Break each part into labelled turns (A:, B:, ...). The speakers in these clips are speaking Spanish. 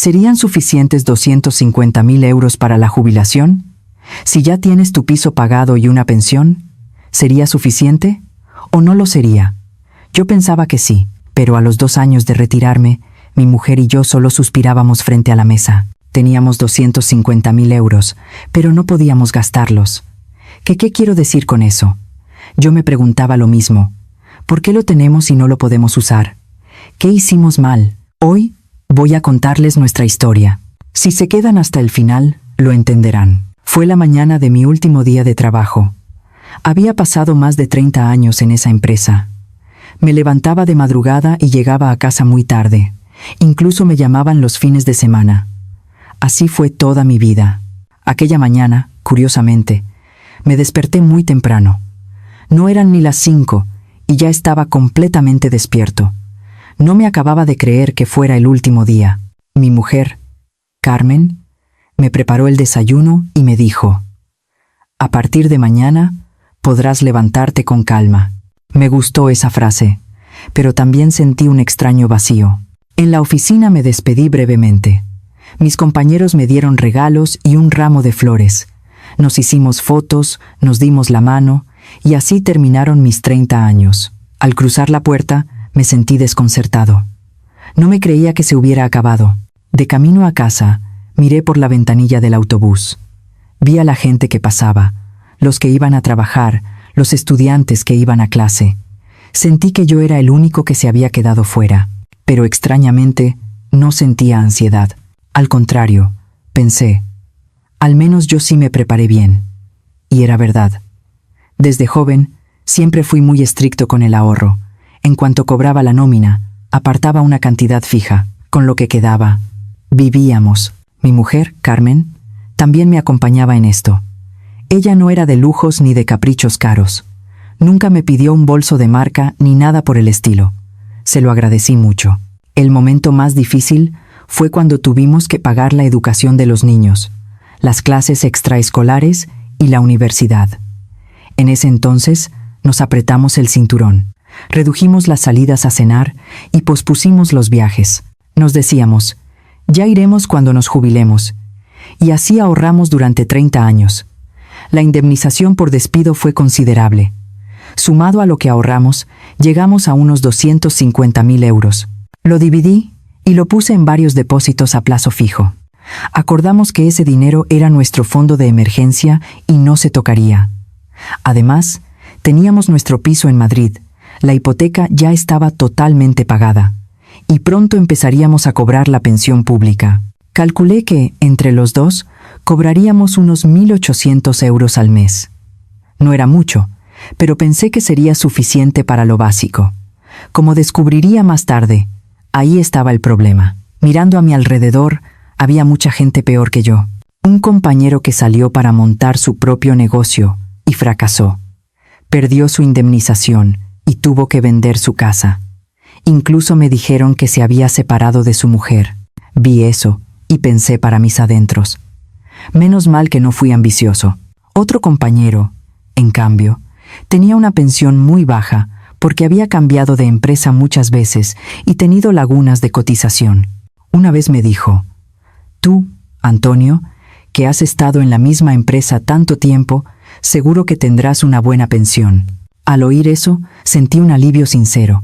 A: ¿Serían suficientes 250.000 euros para la jubilación? Si ya tienes tu piso pagado y una pensión, ¿sería suficiente? ¿O no lo sería? Yo pensaba que sí, pero a los 2 años de retirarme, mi mujer y yo solo suspirábamos frente a la mesa. Teníamos 250.000 euros, pero no podíamos gastarlos. ¿Qué quiero decir con eso? Yo me preguntaba lo mismo. ¿Por qué lo tenemos y no lo podemos usar? ¿Qué hicimos mal? Hoy voy a contarles nuestra historia. Si se quedan hasta el final, lo entenderán. Fue la mañana de mi último día de trabajo. Había pasado más de 30 años en esa empresa. Me levantaba de madrugada y llegaba a casa muy tarde. Incluso me llamaban los fines de semana. Así fue toda mi vida. Aquella mañana, curiosamente, me desperté muy temprano. No eran ni las 5 y ya estaba completamente despierto. No me acababa de creer que fuera el último día. Mi mujer, Carmen, me preparó el desayuno y me dijo: «A partir de mañana podrás levantarte con calma». Me gustó esa frase, pero también sentí un extraño vacío. En la oficina me despedí brevemente. Mis compañeros me dieron regalos y un ramo de flores. Nos hicimos fotos, nos dimos la mano, y así terminaron mis 30 años. Al cruzar la puerta, me sentí desconcertado. No me creía que se hubiera acabado. De camino a casa, miré por la ventanilla del autobús. Vi a la gente que pasaba, los que iban a trabajar, los estudiantes que iban a clase. Sentí que yo era el único que se había quedado fuera, pero extrañamente no sentía ansiedad. Al contrario, pensé, al menos yo sí me preparé bien. Y era verdad. Desde joven, siempre fui muy estricto con el ahorro. En cuanto cobraba la nómina, apartaba una cantidad fija. Con lo que quedaba, vivíamos. Mi mujer, Carmen, también me acompañaba en esto. Ella no era de lujos ni de caprichos caros. Nunca me pidió un bolso de marca ni nada por el estilo. Se lo agradecí mucho. El momento más difícil fue cuando tuvimos que pagar la educación de los niños, las clases extraescolares y la universidad. En ese entonces nos apretamos el cinturón, redujimos las salidas a cenar y pospusimos los viajes. Nos decíamos, ya iremos cuando nos jubilemos. Y así ahorramos durante 30 años. La indemnización por despido fue considerable. Sumado a lo que ahorramos, llegamos a unos 250.000 euros. Lo dividí y lo puse en varios depósitos a plazo fijo. Acordamos que ese dinero era nuestro fondo de emergencia y no se tocaría. Además, teníamos nuestro piso en Madrid. La hipoteca ya estaba totalmente pagada. Y pronto empezaríamos a cobrar la pensión pública. Calculé que, entre los dos, cobraríamos unos 1.800 euros al mes. No era mucho, pero pensé que sería suficiente para lo básico. Como descubriría más tarde, ahí estaba el problema. Mirando a mi alrededor, había mucha gente peor que yo. Un compañero que salió para montar su propio negocio y fracasó. Perdió su indemnización y tuvo que vender su casa. Incluso me dijeron que se había separado de su mujer. Vi eso y pensé para mis adentros. Menos mal que no fui ambicioso. Otro compañero, en cambio, tenía una pensión muy baja porque había cambiado de empresa muchas veces y tenido lagunas de cotización. Una vez me dijo, «Tú, Antonio, que has estado en la misma empresa tanto tiempo, seguro que tendrás una buena pensión». Al oír eso, sentí un alivio sincero.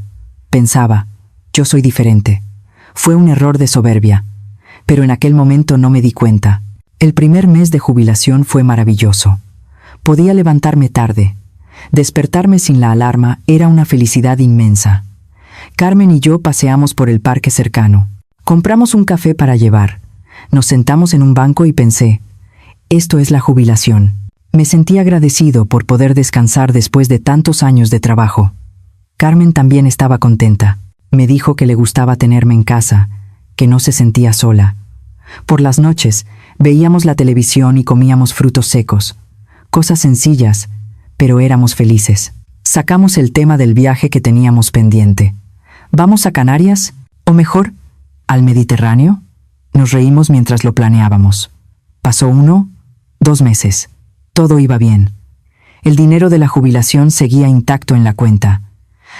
A: Pensaba, yo soy diferente. Fue un error de soberbia, pero en aquel momento no me di cuenta. El primer mes de jubilación fue maravilloso. Podía levantarme tarde. Despertarme sin la alarma era una felicidad inmensa. Carmen y yo paseamos por el parque cercano. Compramos un café para llevar. Nos sentamos en un banco y pensé, esto es la jubilación. Me sentí agradecido por poder descansar después de tantos años de trabajo. Carmen también estaba contenta. Me dijo que le gustaba tenerme en casa, que no se sentía sola. Por las noches, veíamos la televisión y comíamos frutos secos. Cosas sencillas, pero éramos felices. Sacamos el tema del viaje que teníamos pendiente. ¿Vamos a Canarias? ¿O mejor, al Mediterráneo? Nos reímos mientras lo planeábamos. Pasó 1, 2 meses. Todo iba bien. El dinero de la jubilación seguía intacto en la cuenta.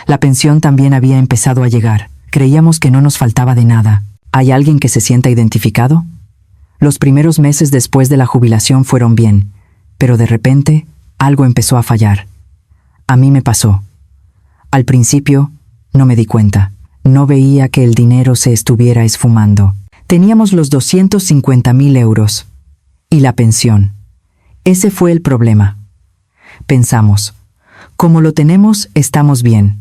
A: La pensión también había empezado a llegar. Creíamos que no nos faltaba de nada. ¿Hay alguien que se sienta identificado? Los primeros meses después de la jubilación fueron bien, pero de repente algo empezó a fallar. A mí me pasó. Al principio no me di cuenta. No veía que el dinero se estuviera esfumando. Teníamos los 250.000 euros. Y la pensión. Ese fue el problema. Pensamos, como lo tenemos, estamos bien.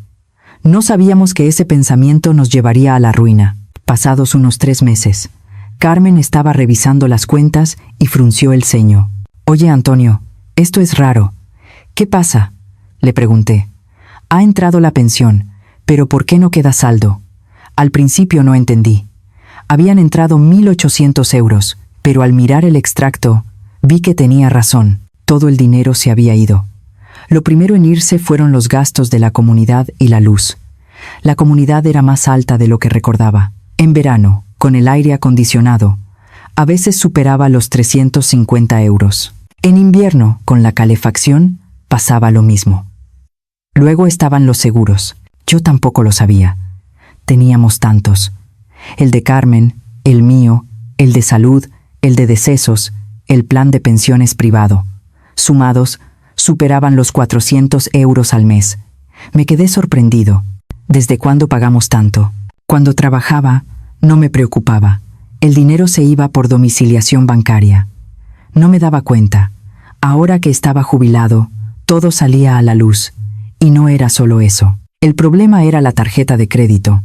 A: No sabíamos que ese pensamiento nos llevaría a la ruina. Pasados unos 3 meses, Carmen estaba revisando las cuentas y frunció el ceño. «Oye, Antonio, esto es raro. ¿Qué pasa?», le pregunté. «Ha entrado la pensión, pero ¿por qué no queda saldo?». Al principio no entendí. Habían entrado 1.800 euros, pero al mirar el extracto, vi que tenía razón. Todo el dinero se había ido. Lo primero en irse fueron los gastos de la comunidad y la luz. La comunidad era más alta de lo que recordaba. En verano, con el aire acondicionado, a veces superaba los 350 euros. En invierno, con la calefacción, pasaba lo mismo. Luego estaban los seguros. Yo tampoco lo sabía. Teníamos tantos. El de Carmen, el mío, el de salud, el de decesos, el plan de pensiones privado. Sumados, superaban los 400 euros al mes. Me quedé sorprendido. ¿Desde cuándo pagamos tanto? Cuando trabajaba, no me preocupaba. El dinero se iba por domiciliación bancaria. No me daba cuenta. Ahora que estaba jubilado, todo salía a la luz. Y no era solo eso. El problema era la tarjeta de crédito.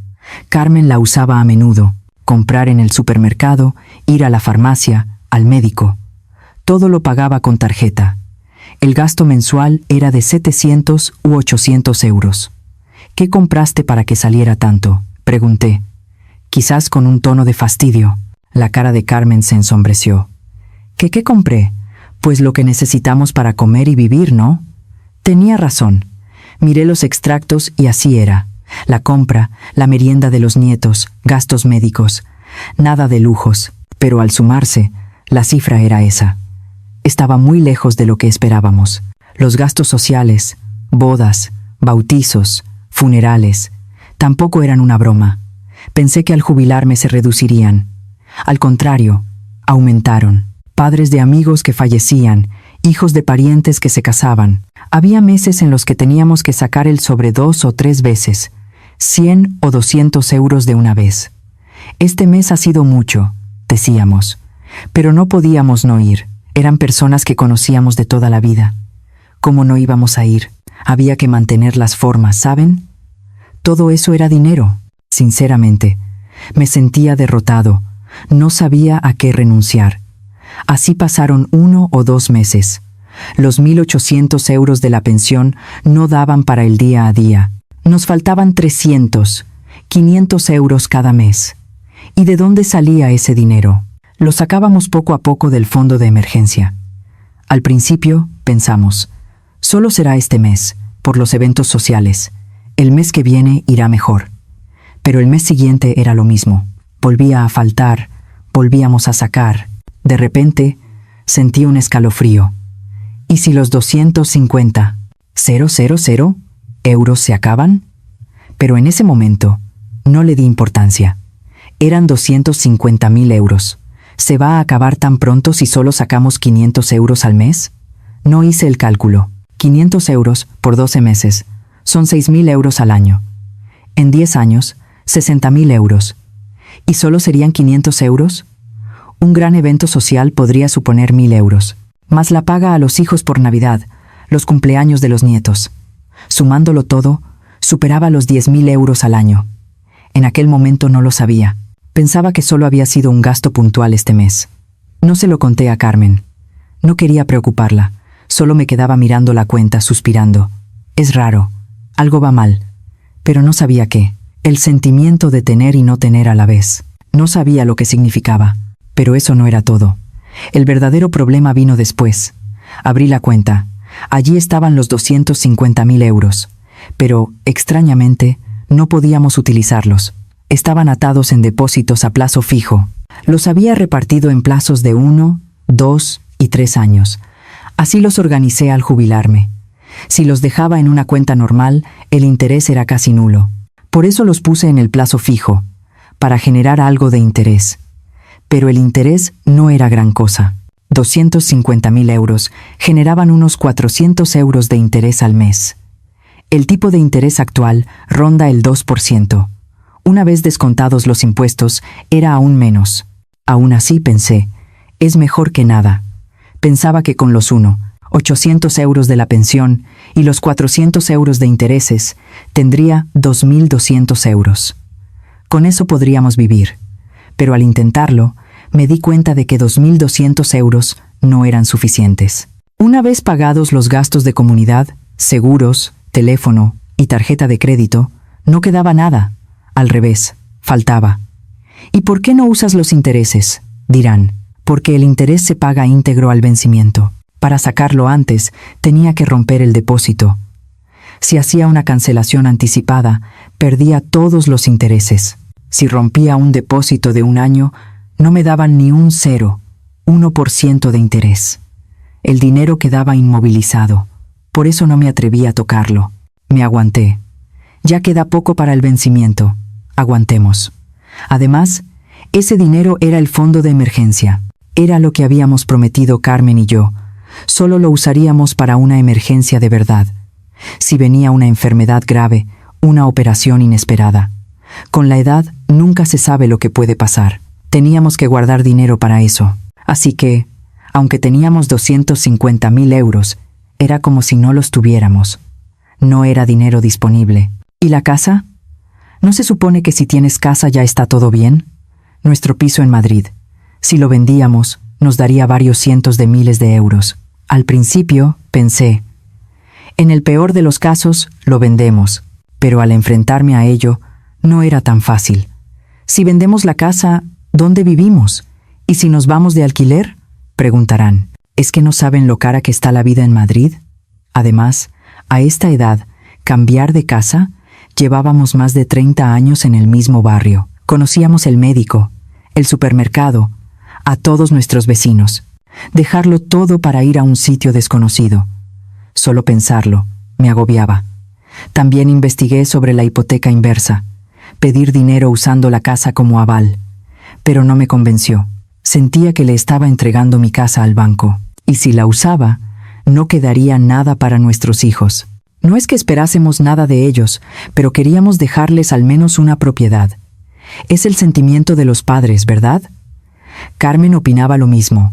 A: Carmen la usaba a menudo. Comprar en el supermercado, ir a la farmacia, al médico. Todo lo pagaba con tarjeta. El gasto mensual era de 700 u 800 euros. «¿Qué compraste para que saliera tanto?», pregunté. Quizás con un tono de fastidio. La cara de Carmen se ensombreció. ¿Qué compré? Pues lo que necesitamos para comer y vivir, ¿no? Tenía razón. Miré los extractos y así era. La compra, la merienda de los nietos, gastos médicos. Nada de lujos, pero al sumarse, la cifra era esa. Estaba muy lejos de lo que esperábamos. Los gastos sociales, bodas, bautizos, funerales, tampoco eran una broma. Pensé que al jubilarme se reducirían. Al contrario, aumentaron. Padres de amigos que fallecían, hijos de parientes que se casaban. Había meses en los que teníamos que sacar el sobre 2 o 3 veces, 100 o 200 euros de una vez. Este mes ha sido mucho, decíamos, pero no podíamos no ir. Eran personas que conocíamos de toda la vida. ¿Cómo no íbamos a ir? Había que mantener las formas, ¿saben? Todo eso era dinero. Sinceramente, me sentía derrotado. No sabía a qué renunciar. Así pasaron 1 o 2 meses. Los 1.800 euros de la pensión no daban para el día a día. Nos faltaban 300, 500 euros cada mes. ¿Y de dónde salía ese dinero? Lo sacábamos poco a poco del fondo de emergencia. Al principio, pensamos, solo será este mes, por los eventos sociales. El mes que viene irá mejor. Pero el mes siguiente era lo mismo. Volvía a faltar, volvíamos a sacar. De repente, sentí un escalofrío. ¿Y si los 250.000 euros se acaban? Pero en ese momento, no le di importancia. Eran 250.000 euros. ¿Se va a acabar tan pronto si solo sacamos 500 euros al mes? No hice el cálculo. 500 euros por 12 meses son 6.000 euros al año. En 10 años, 60.000 euros. ¿Y solo serían 500 euros? Un gran evento social podría suponer 1.000 euros. Más la paga a los hijos por Navidad, los cumpleaños de los nietos. Sumándolo todo, superaba los 10.000 euros al año. En aquel momento no lo sabía. Pensaba que solo había sido un gasto puntual este mes. No se lo conté a Carmen. No quería preocuparla. Solo me quedaba mirando la cuenta, suspirando. Es raro. Algo va mal. Pero no sabía qué. El sentimiento de tener y no tener a la vez. No sabía lo que significaba. Pero eso no era todo. El verdadero problema vino después. Abrí la cuenta. Allí estaban los 250.000 euros. Pero, extrañamente, no podíamos utilizarlos. Estaban atados en depósitos a plazo fijo. Los había repartido en plazos de 1, 2 y 3 años. Así los organicé al jubilarme. Si los dejaba en una cuenta normal, el interés era casi nulo. Por eso los puse en el plazo fijo, para generar algo de interés. Pero el interés no era gran cosa. 250.000 euros generaban unos 400 euros de interés al mes. El tipo de interés actual ronda el 2%. Una vez descontados los impuestos, era aún menos. Aún así pensé, es mejor que nada. Pensaba que con los 800 euros de la pensión y los 400 euros de intereses, tendría 2.200 euros. Con eso podríamos vivir. Pero al intentarlo, me di cuenta de que 2.200 euros no eran suficientes. Una vez pagados los gastos de comunidad, seguros, teléfono y tarjeta de crédito, no quedaba nada. Al revés, faltaba. ¿Y por qué no usas los intereses?, dirán. Porque el interés se paga íntegro al vencimiento. Para sacarlo antes, tenía que romper el depósito. Si hacía una cancelación anticipada, perdía todos los intereses. Si rompía un depósito de un año, no me daban ni un 1% de interés. El dinero quedaba inmovilizado. Por eso no me atreví a tocarlo. Me aguanté. Ya queda poco para el vencimiento. Aguantemos. Además, ese dinero era el fondo de emergencia. Era lo que habíamos prometido Carmen y yo. Solo lo usaríamos para una emergencia de verdad. Si venía una enfermedad grave, una operación inesperada. Con la edad, nunca se sabe lo que puede pasar. Teníamos que guardar dinero para eso. Así que, aunque teníamos 250.000 euros, era como si no los tuviéramos. No era dinero disponible. ¿Y la casa? ¿No se supone que si tienes casa ya está todo bien? Nuestro piso en Madrid. Si lo vendíamos, nos daría varios cientos de miles de euros. Al principio, pensé, en el peor de los casos, lo vendemos. Pero al enfrentarme a ello, no era tan fácil. Si vendemos la casa, ¿dónde vivimos? ¿Y si nos vamos de alquiler?, preguntarán. ¿Es que no saben lo cara que está la vida en Madrid? Además, a esta edad, cambiar de casa, llevábamos más de 30 años en el mismo barrio. Conocíamos el médico, el supermercado, a todos nuestros vecinos. Dejarlo todo para ir a un sitio desconocido. Solo pensarlo, me agobiaba. También investigué sobre la hipoteca inversa, pedir dinero usando la casa como aval. Pero no me convenció. Sentía que le estaba entregando mi casa al banco. Y si la usaba, no quedaría nada para nuestros hijos. No es que esperásemos nada de ellos, pero queríamos dejarles al menos una propiedad. Es el sentimiento de los padres, ¿verdad? Carmen opinaba lo mismo.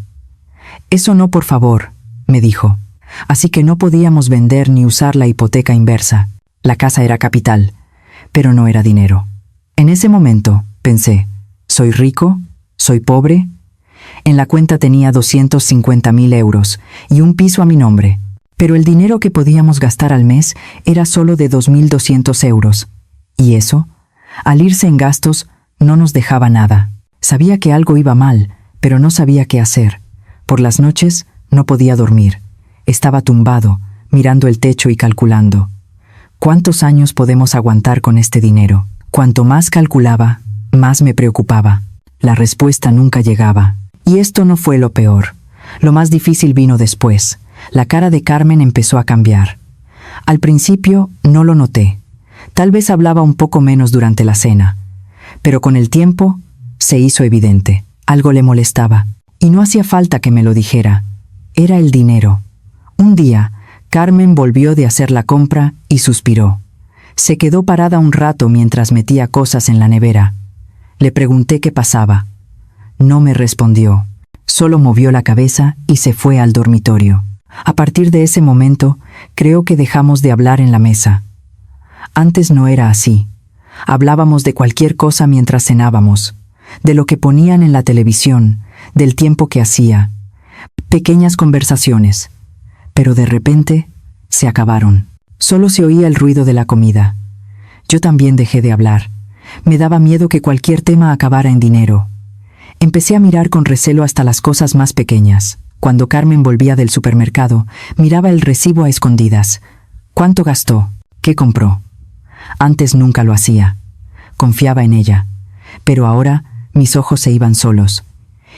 A: Eso no, por favor, me dijo. Así que no podíamos vender ni usar la hipoteca inversa. La casa era capital, pero no era dinero. En ese momento, pensé, ¿soy rico? ¿Soy pobre? En la cuenta tenía 250.000 euros y un piso a mi nombre. Pero el dinero que podíamos gastar al mes era solo de 2.200 euros. Y eso, al irse en gastos, no nos dejaba nada. Sabía que algo iba mal, pero no sabía qué hacer. Por las noches no podía dormir. Estaba tumbado, mirando el techo y calculando. ¿Cuántos años podemos aguantar con este dinero? Cuanto más calculaba, más me preocupaba. La respuesta nunca llegaba. Y esto no fue lo peor. Lo más difícil vino después. La cara de Carmen empezó a cambiar. Al principio no lo noté. Tal vez hablaba un poco menos durante la cena. Pero con el tiempo se hizo evidente. Algo le molestaba. Y no hacía falta que me lo dijera. Era el dinero. Un día, Carmen volvió de hacer la compra y suspiró. Se quedó parada un rato mientras metía cosas en la nevera. Le pregunté qué pasaba. No me respondió. Solo movió la cabeza y se fue al dormitorio. A partir de ese momento, creo que dejamos de hablar en la mesa. Antes no era así. Hablábamos de cualquier cosa mientras cenábamos, de lo que ponían en la televisión, del tiempo que hacía. Pequeñas conversaciones. Pero de repente, se acabaron. Solo se oía el ruido de la comida. Yo también dejé de hablar. Me daba miedo que cualquier tema acabara en dinero. Empecé a mirar con recelo hasta las cosas más pequeñas. Cuando Carmen volvía del supermercado, miraba el recibo a escondidas. ¿Cuánto gastó? ¿Qué compró? Antes nunca lo hacía. Confiaba en ella. Pero ahora mis ojos se iban solos.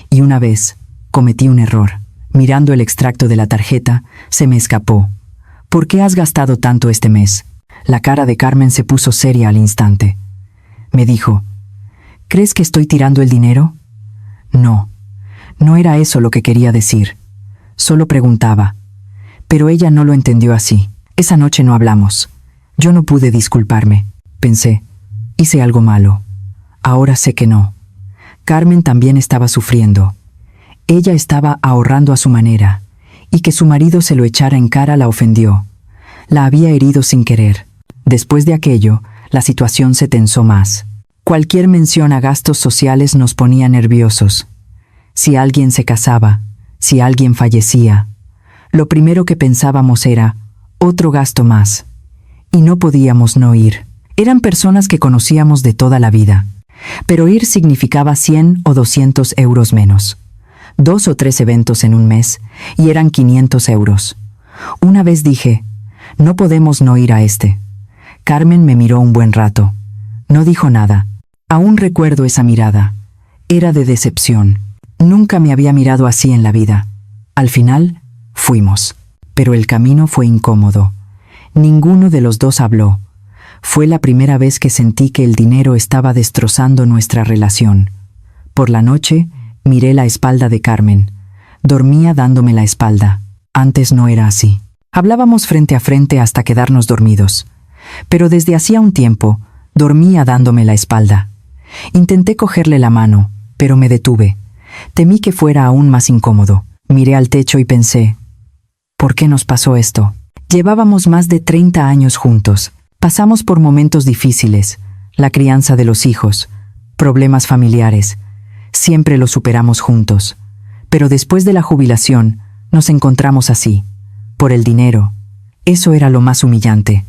A: Y una vez, cometí un error. Mirando el extracto de la tarjeta, se me escapó. ¿Por qué has gastado tanto este mes? La cara de Carmen se puso seria al instante. Me dijo, ¿Crees que estoy tirando el dinero? No, no era eso lo que quería decir. Solo preguntaba. Pero ella no lo entendió así. Esa noche no hablamos. Yo no pude disculparme. Pensé, hice algo malo. Ahora sé que no. Carmen también estaba sufriendo. Ella estaba ahorrando a su manera, y que su marido se lo echara en cara la ofendió. La había herido sin querer. Después de aquello, la situación se tensó más. Cualquier mención a gastos sociales nos ponía nerviosos. Si alguien se casaba, si alguien fallecía, lo primero que pensábamos era, otro gasto más. Y no podíamos no ir. Eran personas que conocíamos de toda la vida. Pero ir significaba 100 o 200 euros menos. 2 o 3 eventos en un mes, y eran 500 euros. Una vez dije, no podemos no ir a este. Carmen me miró un buen rato. No dijo nada. Aún recuerdo esa mirada. Era de decepción. Nunca me había mirado así en la vida. Al final, fuimos. Pero el camino fue incómodo. Ninguno de los dos habló. Fue la primera vez que sentí que el dinero estaba destrozando nuestra relación. Por la noche, miré la espalda de Carmen. Dormía dándome la espalda. Antes no era así. Hablábamos frente a frente hasta quedarnos dormidos. Pero desde hacía un tiempo, dormía dándome la espalda. Intenté cogerle la mano, pero me detuve. Temí que fuera aún más incómodo. Miré al techo y pensé, ¿por qué nos pasó esto? Llevábamos más de 30 años juntos. Pasamos por momentos difíciles, la crianza de los hijos, problemas familiares. Siempre los superamos juntos. Pero después de la jubilación, nos encontramos así, por el dinero. Eso era lo más humillante.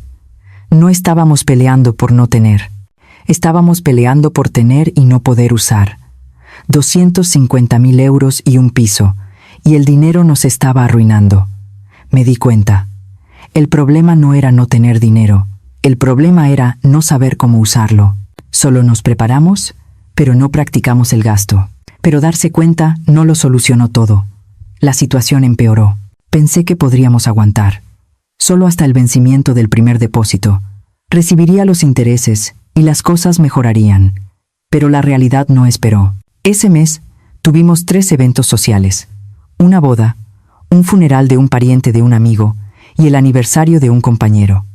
A: No estábamos peleando por no tener. Estábamos peleando por tener y no poder usar. 250.000 euros y un piso, y el dinero nos estaba arruinando. Me di cuenta. El problema no era no tener dinero. El problema era no saber cómo usarlo. Solo nos preparamos, pero no practicamos el gasto. Pero darse cuenta no lo solucionó todo. La situación empeoró. Pensé que podríamos aguantar. Solo hasta el vencimiento del primer depósito. Recibiría los intereses y las cosas mejorarían. Pero la realidad no esperó. Ese mes tuvimos 3 eventos sociales. Una boda, un funeral de un pariente de un amigo y el aniversario de un compañero.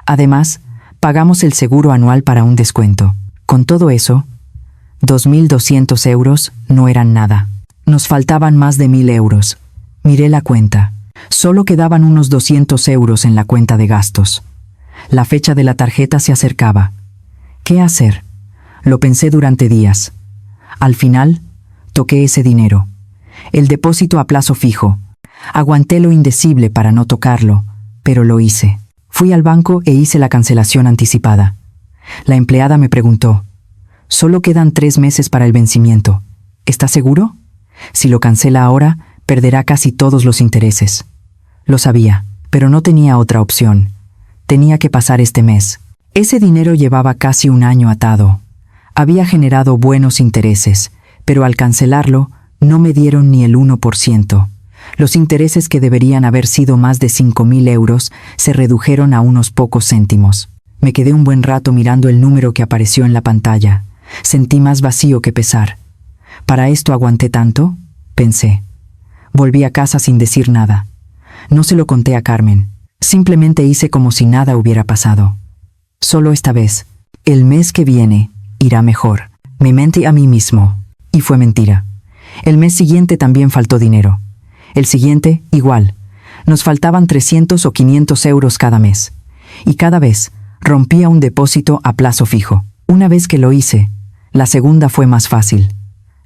A: Además, pagamos el seguro anual para un descuento. Con todo eso, 2.200 euros no eran nada. Nos faltaban más de 1.000 euros. Miré la cuenta. Solo quedaban unos 200 euros en la cuenta de gastos. La fecha de la tarjeta se acercaba. ¿Qué hacer? Lo pensé durante días. Al final, toqué ese dinero. El depósito a plazo fijo. Aguanté lo indecible para no tocarlo, pero lo hice. Fui al banco e hice la cancelación anticipada. La empleada me preguntó, «Solo quedan 3 meses para el vencimiento. ¿Estás seguro? Si lo cancela ahora, perderá casi todos los intereses». Lo sabía, pero no tenía otra opción. Tenía que pasar este mes. Ese dinero llevaba casi un año atado. Había generado buenos intereses, pero al cancelarlo, no me dieron ni el 1%. Los intereses que deberían haber sido más de 5.000 euros se redujeron a unos pocos céntimos. Me quedé un buen rato mirando el número que apareció en la pantalla. Sentí más vacío que pesar. ¿Para esto aguanté tanto?, pensé. Volví a casa sin decir nada. No se lo conté a Carmen. Simplemente hice como si nada hubiera pasado. Solo esta vez. El mes que viene irá mejor. Me mentí a mí mismo. Y fue mentira. El mes siguiente también faltó dinero. El siguiente, igual. Nos faltaban 300 o 500 euros cada mes. Y cada vez rompía un depósito a plazo fijo. Una vez que lo hice, la segunda fue más fácil.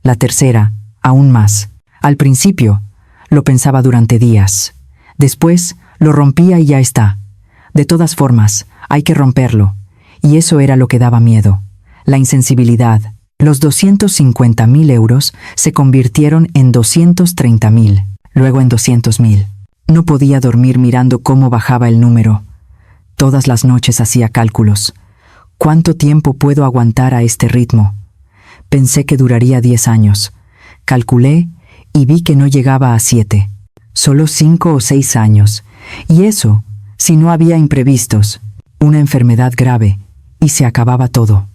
A: La tercera, aún más. Al principio, lo pensaba durante días. Después, lo rompía y ya está. De todas formas, hay que romperlo. Y eso era lo que daba miedo. La insensibilidad. Los 250.000 euros se convirtieron en 230.000. Luego en 200.000. No podía dormir mirando cómo bajaba el número. Todas las noches hacía cálculos. ¿Cuánto tiempo puedo aguantar a este ritmo? Pensé que duraría 10 años. Calculé y vi que no llegaba a 7. Solo 5 o 6 años. Y eso, si no había imprevistos, una enfermedad grave, y se acababa todo.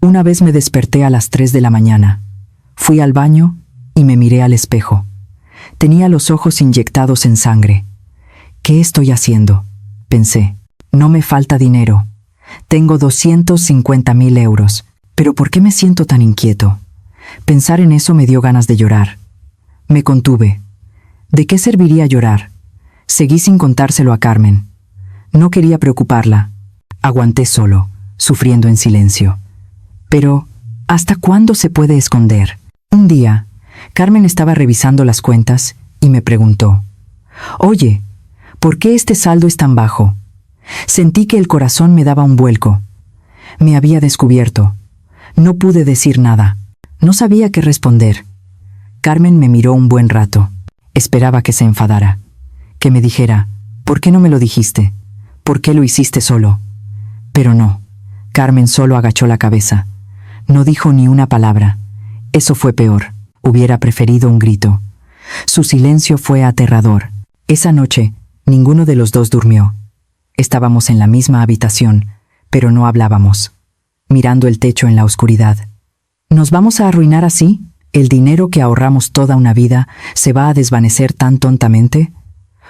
A: Una vez me desperté a las 3 de la mañana. Fui al baño y me miré al espejo. Tenía los ojos inyectados en sangre. ¿Qué estoy haciendo?, pensé. No me falta dinero. Tengo 250.000 euros. ¿Pero por qué me siento tan inquieto? Pensar en eso me dio ganas de llorar. Me contuve. ¿De qué serviría llorar? Seguí sin contárselo a Carmen. No quería preocuparla. Aguanté solo, sufriendo en silencio. Pero, ¿hasta cuándo se puede esconder? Un día, Carmen estaba revisando las cuentas y me preguntó: «Oye, ¿por qué este saldo es tan bajo?». Sentí que el corazón me daba un vuelco. Me había descubierto. No pude decir nada. No sabía qué responder. Carmen me miró un buen rato. Esperaba que se enfadara, que me dijera: «¿Por qué no me lo dijiste? ¿Por qué lo hiciste solo?». Pero no. Carmen solo agachó la cabeza. No dijo ni una palabra. Eso fue peor. Hubiera preferido un grito. Su silencio fue aterrador. Esa noche, ninguno de los dos durmió. Estábamos en la misma habitación, pero no hablábamos, mirando el techo en la oscuridad. ¿Nos vamos a arruinar así? ¿El dinero que ahorramos toda una vida se va a desvanecer tan tontamente?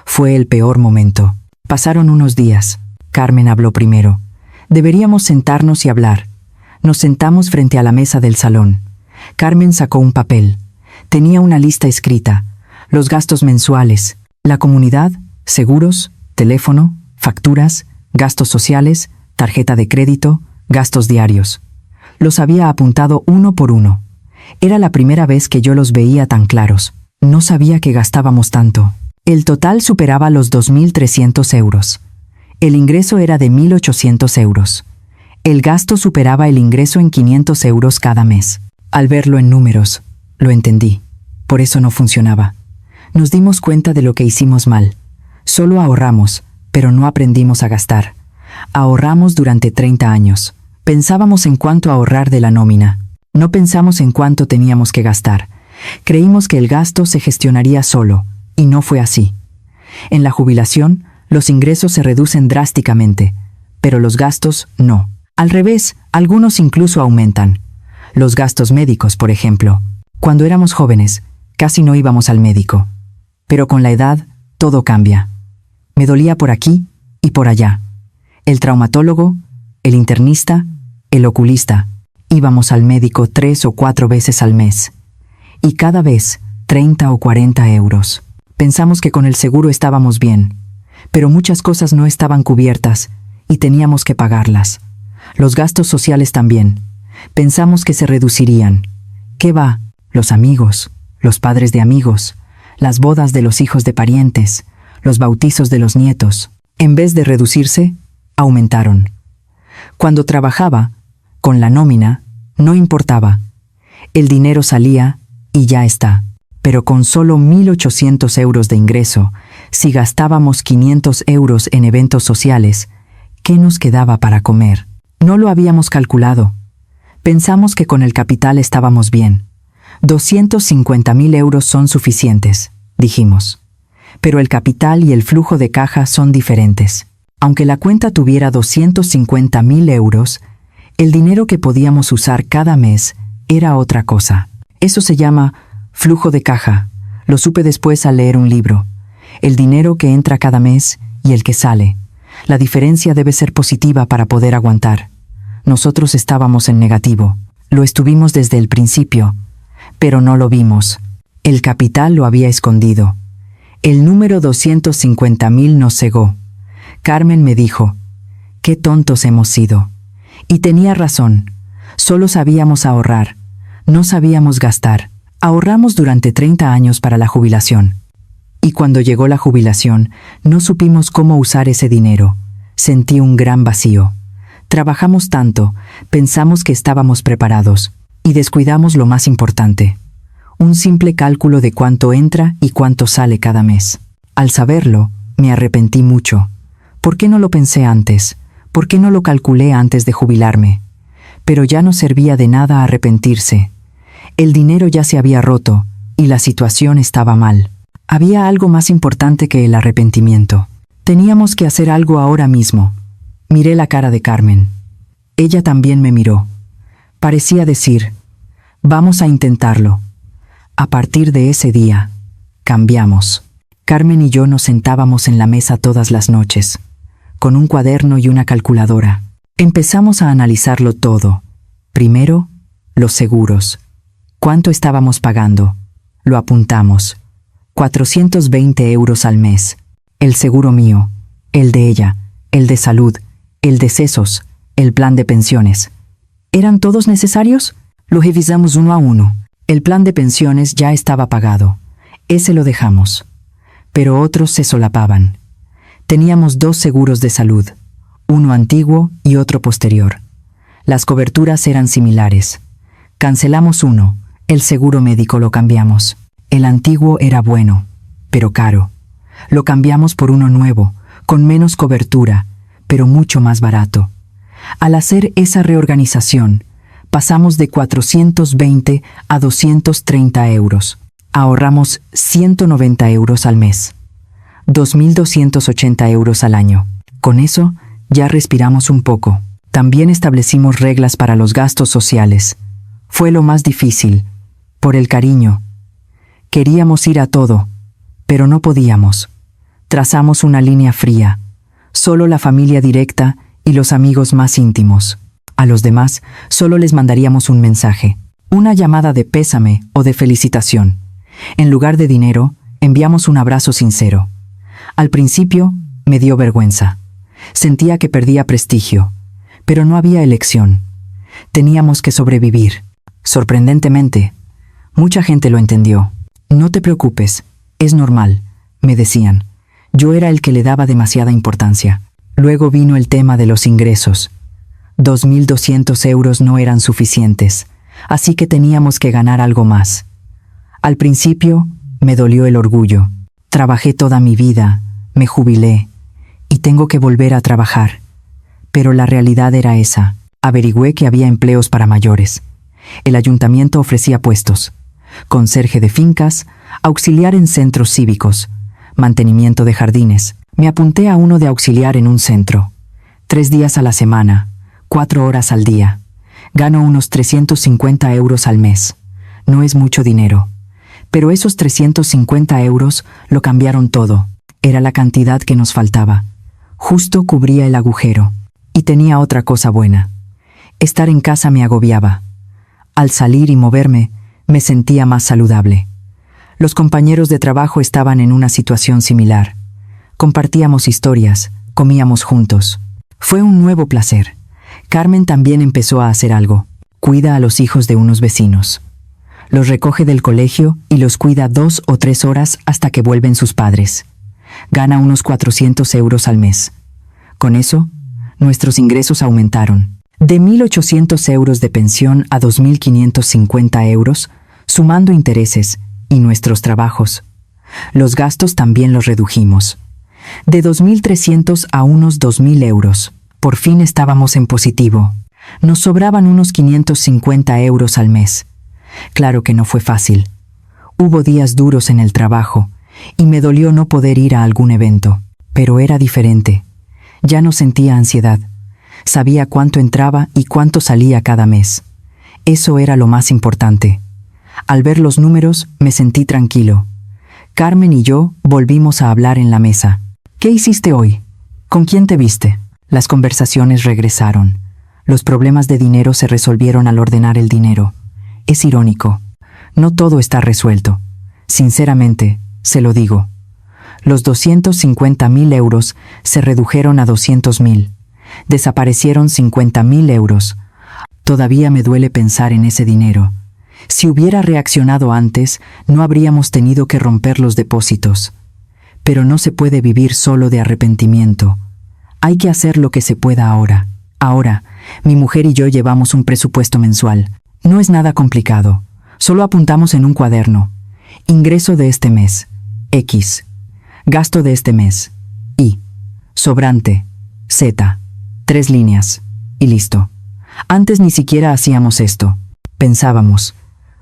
A: Fue el peor momento. Pasaron unos días. Carmen habló primero. Deberíamos sentarnos y hablar. Nos sentamos frente a la mesa del salón. Carmen sacó un papel. Tenía una lista escrita: los gastos mensuales, la comunidad, seguros, teléfono, facturas, gastos sociales, tarjeta de crédito, gastos diarios. Los había apuntado uno por uno. Era la primera vez que yo los veía tan claros. No sabía que gastábamos tanto. El total superaba los 2.300 euros. El ingreso era de 1.800 euros. El gasto superaba el ingreso en 500 euros cada mes. Al verlo en números, lo entendí. Por eso no funcionaba. Nos dimos cuenta de lo que hicimos mal. Solo ahorramos, pero no aprendimos a gastar. Ahorramos durante 30 años. Pensábamos en cuánto ahorrar de la nómina. No pensamos en cuánto teníamos que gastar. Creímos que el gasto se gestionaría solo, y no fue así. En la jubilación, los ingresos se reducen drásticamente, pero los gastos no. Al revés, algunos incluso aumentan. Los gastos médicos, por ejemplo. Cuando éramos jóvenes, casi no íbamos al médico. Pero con la edad, todo cambia. Me dolía por aquí y por allá. El traumatólogo, el internista, el oculista. Íbamos al médico 3 o 4 veces al mes. Y cada vez 30 o 40 euros. Pensamos que con el seguro estábamos bien, pero muchas cosas no estaban cubiertas y teníamos que pagarlas. Los gastos sociales también. Pensamos que se reducirían. ¿Qué va? Los amigos, los padres de amigos, las bodas de los hijos de parientes, los bautizos de los nietos. En vez de reducirse, aumentaron. Cuando trabajaba, con la nómina, no importaba. El dinero salía y ya está. Pero con solo 1.800 euros de ingreso, si gastábamos 500 euros en eventos sociales, ¿qué nos quedaba para comer? No lo habíamos calculado. Pensamos que con el capital estábamos bien. 250.000 euros son suficientes, dijimos. Pero el capital y el flujo de caja son diferentes. Aunque la cuenta tuviera 250.000 euros, el dinero que podíamos usar cada mes era otra cosa. Eso se llama flujo de caja. Lo supe después al leer un libro. El dinero que entra cada mes y el que sale. La diferencia debe ser positiva para poder aguantar. Nosotros estábamos en negativo. Lo estuvimos desde el principio, pero no lo vimos. El capital lo había escondido. El número 250.000 nos cegó. Carmen me dijo: «Qué tontos hemos sido». Y tenía razón. Solo sabíamos ahorrar. No sabíamos gastar. Ahorramos durante 30 años para la jubilación. Y cuando llegó la jubilación, no supimos cómo usar ese dinero. Sentí un gran vacío. Trabajamos tanto, pensamos que estábamos preparados, y descuidamos lo más importante. Un simple cálculo de cuánto entra y cuánto sale cada mes. Al saberlo, me arrepentí mucho. ¿Por qué no lo pensé antes? ¿Por qué no lo calculé antes de jubilarme? Pero ya no servía de nada arrepentirse. El dinero ya se había roto, y la situación estaba mal. Había algo más importante que el arrepentimiento. Teníamos que hacer algo ahora mismo. Miré la cara de Carmen. Ella también me miró. Parecía decir, vamos a intentarlo. A partir de ese día, cambiamos. Carmen y yo nos sentábamos en la mesa todas las noches, con un cuaderno y una calculadora. Empezamos a analizarlo todo. Primero, los seguros. ¿Cuánto estábamos pagando? Lo apuntamos. 420 euros al mes. El seguro mío, el de ella, el de salud, el de decesos, el plan de pensiones. ¿Eran todos necesarios? Lo revisamos uno a uno. El plan de pensiones ya estaba pagado. Ese lo dejamos. Pero otros se solapaban. Teníamos 2 seguros de salud, uno antiguo y otro posterior. Las coberturas eran similares. Cancelamos uno, el seguro médico lo cambiamos. El antiguo era bueno, pero caro. Lo cambiamos por uno nuevo, con menos cobertura, pero mucho más barato. Al hacer esa reorganización, pasamos de 420 a 230 euros. Ahorramos 190 euros al mes. 2.280 euros al año. Con eso, ya respiramos un poco. También establecimos reglas para los gastos sociales. Fue lo más difícil, por el cariño. Queríamos ir a todo, pero no podíamos. Trazamos una línea fría. Solo la familia directa y los amigos más íntimos. A los demás, solo les mandaríamos un mensaje, una llamada de pésame o de felicitación. En lugar de dinero, enviamos un abrazo sincero. Al principio, me dio vergüenza. Sentía que perdía prestigio, pero no había elección. Teníamos que sobrevivir. Sorprendentemente, mucha gente lo entendió. No te preocupes, es normal, me decían. Yo era el que le daba demasiada importancia. Luego vino el tema de los ingresos. 2.200 euros no eran suficientes, así que teníamos que ganar algo más. Al principio, me dolió el orgullo. Trabajé toda mi vida, me jubilé, y tengo que volver a trabajar. Pero la realidad era esa. Averigüé que había empleos para mayores. El ayuntamiento ofrecía puestos: conserje de fincas, auxiliar en centros cívicos, mantenimiento de jardines. Me apunté a uno de auxiliar en un centro. 3 días a la semana, 4 horas al día. Gano unos 350 euros al mes. No es mucho dinero. Pero esos 350 euros lo cambiaron todo. Era la cantidad que nos faltaba. Justo cubría el agujero. Y tenía otra cosa buena. Estar en casa me agobiaba. Al salir y moverme, me sentía más saludable. Los compañeros de trabajo estaban en una situación similar. Compartíamos historias, comíamos juntos. Fue un nuevo placer. Carmen también empezó a hacer algo. Cuida a los hijos de unos vecinos. Los recoge del colegio y los cuida 2 o 3 horas hasta que vuelven sus padres. Gana unos 400 euros al mes. Con eso, nuestros ingresos aumentaron. De 1.800 euros de pensión a 2.550 euros, sumando intereses y nuestros trabajos. Los gastos también los redujimos. De 2.300 a unos 2.000 euros. Por fin estábamos en positivo. Nos sobraban unos 550 euros al mes. Claro que no fue fácil. Hubo días duros en el trabajo y me dolió no poder ir a algún evento. Pero era diferente. Ya no sentía ansiedad. Sabía cuánto entraba y cuánto salía cada mes. Eso era lo más importante. Al ver los números, me sentí tranquilo. Carmen y yo volvimos a hablar en la mesa. ¿Qué hiciste hoy? ¿Con quién te viste? Las conversaciones regresaron. Los problemas de dinero se resolvieron al ordenar el dinero. Es irónico. No todo está resuelto. Sinceramente, se lo digo. Los 250.000 euros se redujeron a 200.000. Desaparecieron 50.000 euros. Todavía me duele pensar en ese dinero. Si hubiera reaccionado antes, no habríamos tenido que romper los depósitos. Pero no se puede vivir solo de arrepentimiento. Hay que hacer lo que se pueda ahora. Ahora, mi mujer y yo llevamos un presupuesto mensual. No es nada complicado. Solo apuntamos en un cuaderno. Ingreso de este mes, X. Gasto de este mes, Y. Sobrante, Z. 3 líneas. Y listo. Antes ni siquiera hacíamos esto. Pensábamos,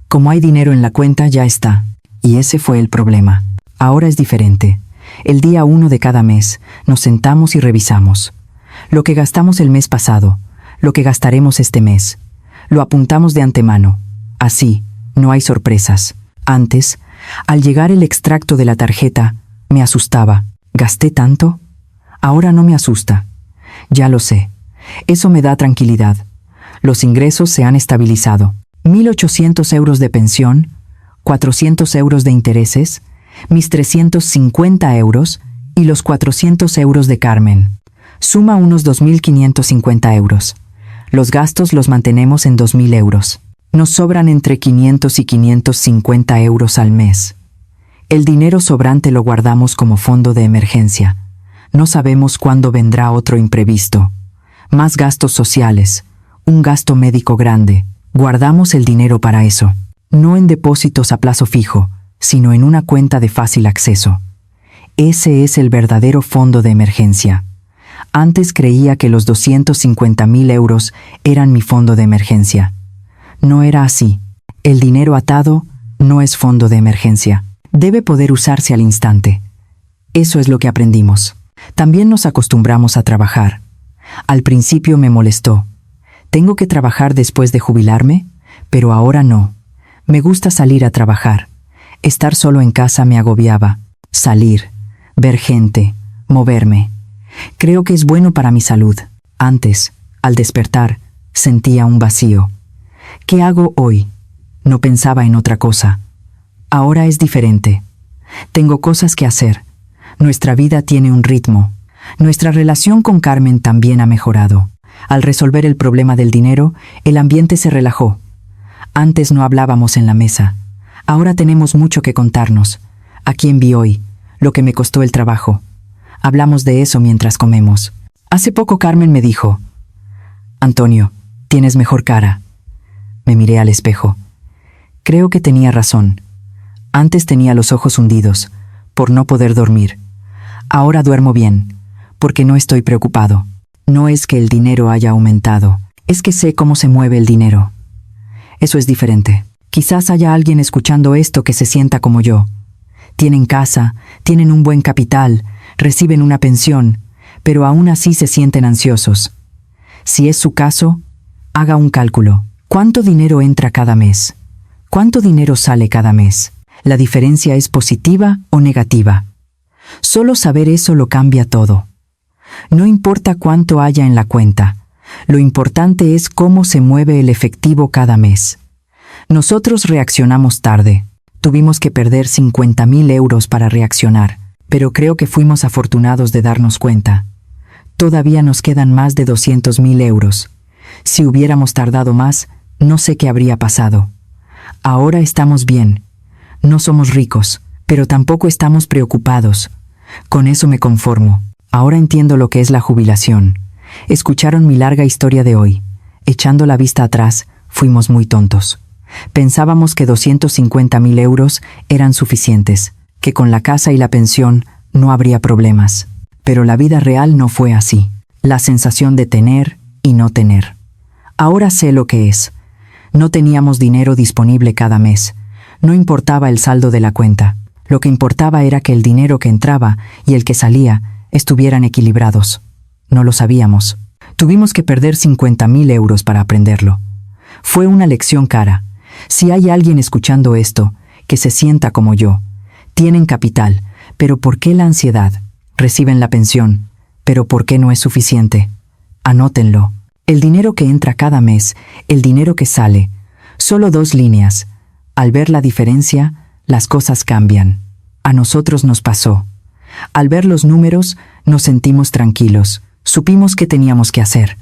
A: como hay dinero en la cuenta, ya está. Y ese fue el problema. Ahora es diferente. El día 1 de cada mes, nos sentamos y revisamos. Lo que gastamos el mes pasado, lo que gastaremos este mes, Lo apuntamos de antemano. Así, no hay sorpresas. Antes, al llegar el extracto de la tarjeta, me asustaba. ¿Gasté tanto? Ahora no me asusta. Ya lo sé. Eso me da tranquilidad. Los ingresos se han estabilizado. 1.800 euros de pensión, 400 euros de intereses, mis 350 euros y los 400 euros de Carmen. Suma unos 2.550 euros. Los gastos los mantenemos en 2.000 euros. Nos sobran entre 500 y 550 euros al mes. El dinero sobrante lo guardamos como fondo de emergencia. No sabemos cuándo vendrá otro imprevisto. Más gastos sociales, un gasto médico grande. Guardamos el dinero para eso. No en depósitos a plazo fijo, sino en una cuenta de fácil acceso. Ese es el verdadero fondo de emergencia. Antes creía que los 250.000 euros eran mi fondo de emergencia. No era así. El dinero atado no es fondo de emergencia. Debe poder usarse al instante. Eso es lo que aprendimos. También nos acostumbramos a trabajar. Al principio me molestó. ¿Tengo que trabajar después de jubilarme? Pero ahora no. Me gusta salir a trabajar. Estar solo en casa me agobiaba. Salir, ver gente, moverme. Creo que es bueno para mi salud. Antes, al despertar, sentía un vacío. ¿Qué hago hoy? No pensaba en otra cosa. Ahora es diferente. Tengo cosas que hacer. Nuestra vida tiene un ritmo. Nuestra relación con Carmen también ha mejorado. Al resolver el problema del dinero, el ambiente se relajó. Antes no hablábamos en la mesa. Ahora tenemos mucho que contarnos. ¿A quién vi hoy? Lo que me costó el trabajo. Hablamos de eso mientras comemos. Hace poco Carmen me dijo: Antonio, tienes mejor cara. Me miré al espejo. Creo que tenía razón. Antes tenía los ojos hundidos, por no poder dormir. Ahora duermo bien, porque no estoy preocupado. No es que el dinero haya aumentado, es que sé cómo se mueve el dinero. Eso es diferente. Quizás haya alguien escuchando esto que se sienta como yo. Tienen casa, tienen un buen capital, reciben una pensión, pero aún así se sienten ansiosos. Si es su caso, haga un cálculo. ¿Cuánto dinero entra cada mes? ¿Cuánto dinero sale cada mes? ¿La diferencia es positiva o negativa? Solo saber eso lo cambia todo. No importa cuánto haya en la cuenta, lo importante es cómo se mueve el efectivo cada mes. Nosotros reaccionamos tarde. Tuvimos que perder 50.000 euros para reaccionar, pero creo que fuimos afortunados de darnos cuenta. Todavía nos quedan más de 200.000 euros. Si hubiéramos tardado más, no sé qué habría pasado. Ahora estamos bien. No somos ricos, pero tampoco estamos preocupados. Con eso me conformo. Ahora entiendo lo que es la jubilación. Escucharon mi larga historia de hoy. Echando la vista atrás, fuimos muy tontos. Pensábamos que 250.000 euros eran suficientes, que con la casa y la pensión no habría problemas. Pero la vida real no fue así. La sensación de tener y no tener. Ahora sé lo que es. No teníamos dinero disponible cada mes. No importaba el saldo de la cuenta. Lo que importaba era que el dinero que entraba y el que salía estuvieran equilibrados. No lo sabíamos. Tuvimos que perder 50.000 euros para aprenderlo. Fue una lección cara. Si hay alguien escuchando esto, que se sienta como yo. Tienen capital, pero ¿por qué la ansiedad? Reciben la pensión, pero ¿por qué no es suficiente? Anótenlo. El dinero que entra cada mes, el dinero que sale. Solo 2 líneas. Al ver la diferencia, las cosas cambian. A nosotros nos pasó. Al ver los números, nos sentimos tranquilos. Supimos qué teníamos que hacer.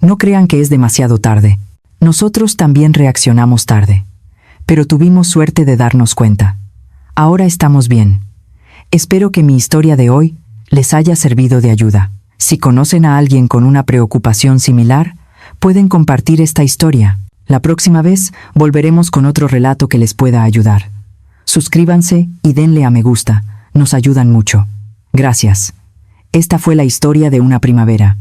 A: No crean que es demasiado tarde. Nosotros también reaccionamos tarde. Pero tuvimos suerte de darnos cuenta. Ahora estamos bien. Espero que mi historia de hoy les haya servido de ayuda. Si conocen a alguien con una preocupación similar, pueden compartir esta historia. La próxima vez volveremos con otro relato que les pueda ayudar. Suscríbanse y denle a me gusta, nos ayudan mucho. Gracias. Esta fue la historia de una primavera.